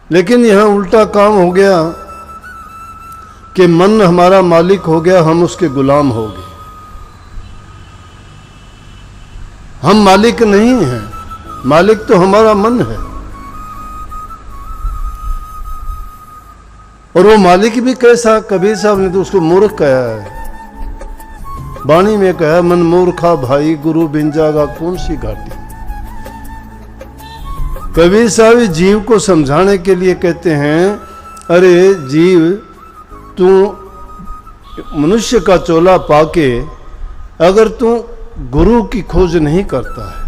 लेकिन यहाँ उल्टा काम हो गया कि मन हमारा मालिक हो गया, हम उसके गुलाम हो गए। हम मालिक नहीं हैं, मालिक तो हमारा मन है। और वो मालिक भी कैसा, कबीर साहब ने तो उसको मूर्ख कहा है। वाणी में कहा, मन मूर्खा भाई गुरु बिन जागा कौन सी घाटी। कबीर साहब जीव को समझाने के लिए कहते हैं, अरे जीव तू मनुष्य का चोला पाके अगर तू गुरु की खोज नहीं करता है,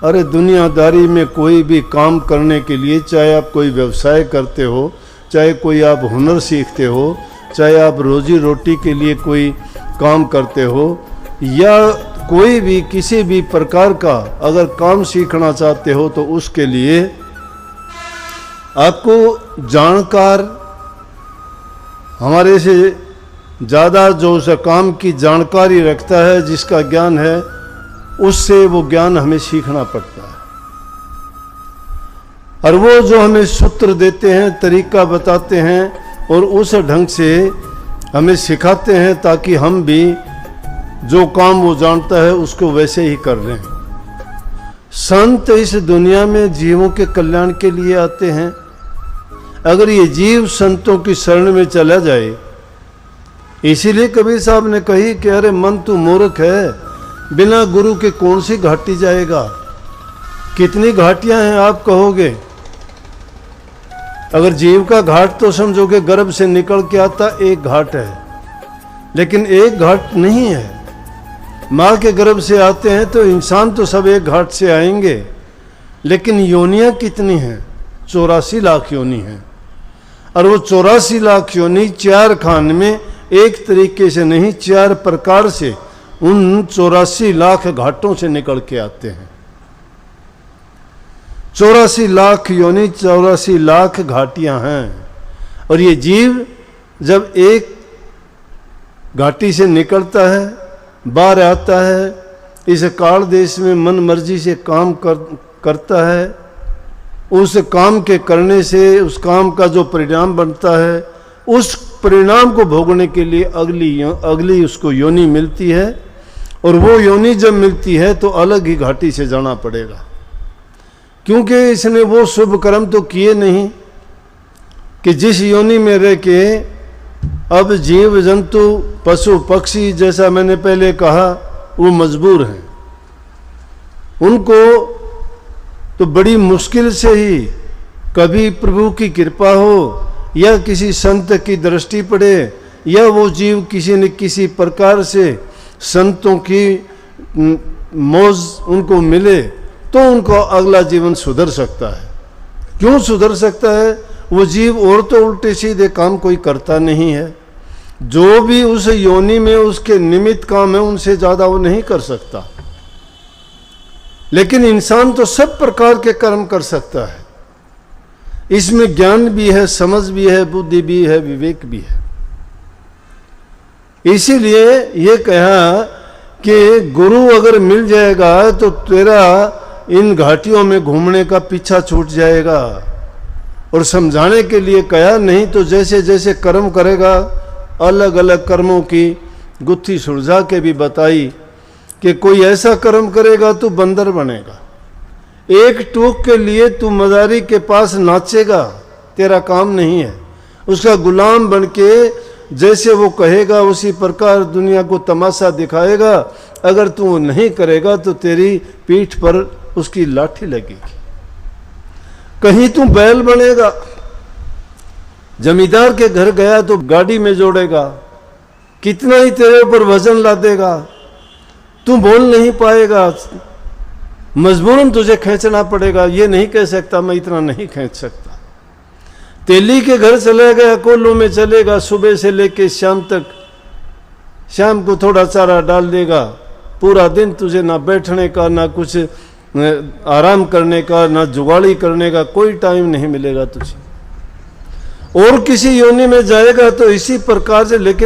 अरे दुनियादारी में कोई भी काम करने के लिए, चाहे आप कोई व्यवसाय करते हो, चाहे कोई आप हुनर सीखते हो, चाहे आप रोजी रोटी के लिए कोई काम करते हो, या कोई भी किसी भी प्रकार का अगर काम सीखना चाहते हो, तो उसके लिए आपको जानकार, हमारे से ज़्यादा जो उस काम की जानकारी रखता है, जिसका ज्ञान है, उससे वो ज्ञान हमें सीखना पड़ता है। और वो जो हमें सूत्र देते हैं, तरीका बताते हैं और उस ढंग से हमें सिखाते हैं, ताकि हम भी जो काम वो जानता है उसको वैसे ही कर लें। संत इस दुनिया में जीवों के कल्याण के लिए आते हैं। अगर ये जीव संतों की शरण में चला जाए, इसीलिए कबीर साहब ने कही कि अरे मन तू मूर्ख है, बिना गुरु के कौन सी घाटी जाएगा। कितनी घाटियां हैं आप कहोगे। अगर जीव का घाट तो समझोगे गर्भ से निकल के आता एक घाट है, लेकिन एक घाट नहीं है। माँ के गर्भ से आते हैं तो इंसान तो सब एक घाट से आएंगे, लेकिन योनियां कितनी हैं? 84 लाख योनि हैं। और वो 84 लाख योनि 4 खान में एक तरीके से नहीं, 4 प्रकार से उन 84 लाख घाटों से निकल के आते हैं। 84 लाख योनि, 84 लाख घाटियां हैं। और ये जीव जब एक घाटी से निकलता है, बाहर आता है, इस काल देश में मन मर्जी से काम करता है, उस काम के करने से उस काम का जो परिणाम बनता है, उस परिणाम को भोगने के लिए अगली उसको योनि मिलती है। और वो योनि जब मिलती है तो अलग ही घाटी से जाना पड़ेगा, क्योंकि इसने वो शुभ कर्म तो किए नहीं कि जिस योनि में रह के अब जीव जंतु पशु पक्षी, जैसा मैंने पहले कहा, वो मजबूर हैं। उनको तो बड़ी मुश्किल से ही कभी प्रभु की कृपा हो या किसी संत की दृष्टि पड़े, या वो जीव किसी न किसी प्रकार से संतों की मौज उनको मिले, तो उनको अगला जीवन सुधर सकता है। क्यों सुधर सकता है? वो जीव और तो उल्टे सीधे काम कोई करता नहीं है। जो भी उस योनि में उसके निमित्त काम है, उनसे ज़्यादा वो नहीं कर सकता। लेकिन इंसान तो सब प्रकार के कर्म कर सकता है। इसमें ज्ञान भी है, समझ भी है, बुद्धि भी है, विवेक भी है। इसीलिए ये कहा कि गुरु अगर मिल जाएगा तो तेरा इन घाटियों में घूमने का पीछा छूट जाएगा। और समझाने के लिए कहा, नहीं तो जैसे जैसे कर्म करेगा, अलग अलग कर्मों की गुत्थी सुलझा के भी बताई कि कोई ऐसा कर्म करेगा तो बंदर बनेगा, एक टूक के लिए तू मदारी के पास नाचेगा, तेरा काम नहीं है। उसका गुलाम बन के जैसे वो कहेगा उसी प्रकार दुनिया को तमाशा दिखाएगा। अगर तू वो नहीं करेगा तो तेरी पीठ पर उसकी लाठी लगेगी। कहीं तू बैल बनेगा, जमींदार के घर गया तो गाड़ी में जोड़ेगा, कितना ही तेरे ऊपर वजन लादेगा, तू बोल नहीं पाएगा, मजबूरन तुझे खींचना पड़ेगा। ये नहीं कह सकता मैं इतना नहीं खींच सकता। तेली के घर चला गया, कोल्लू में चलेगा, सुबह से लेके शाम तक, शाम को थोड़ा चारा डाल देगा, पूरा दिन तुझे ना बैठने का, ना कुछ आराम करने का, ना जुगाड़ी करने का कोई टाइम नहीं मिलेगा तुझे। और किसी योनि में जाएगा तो इसी प्रकार से, लेकिन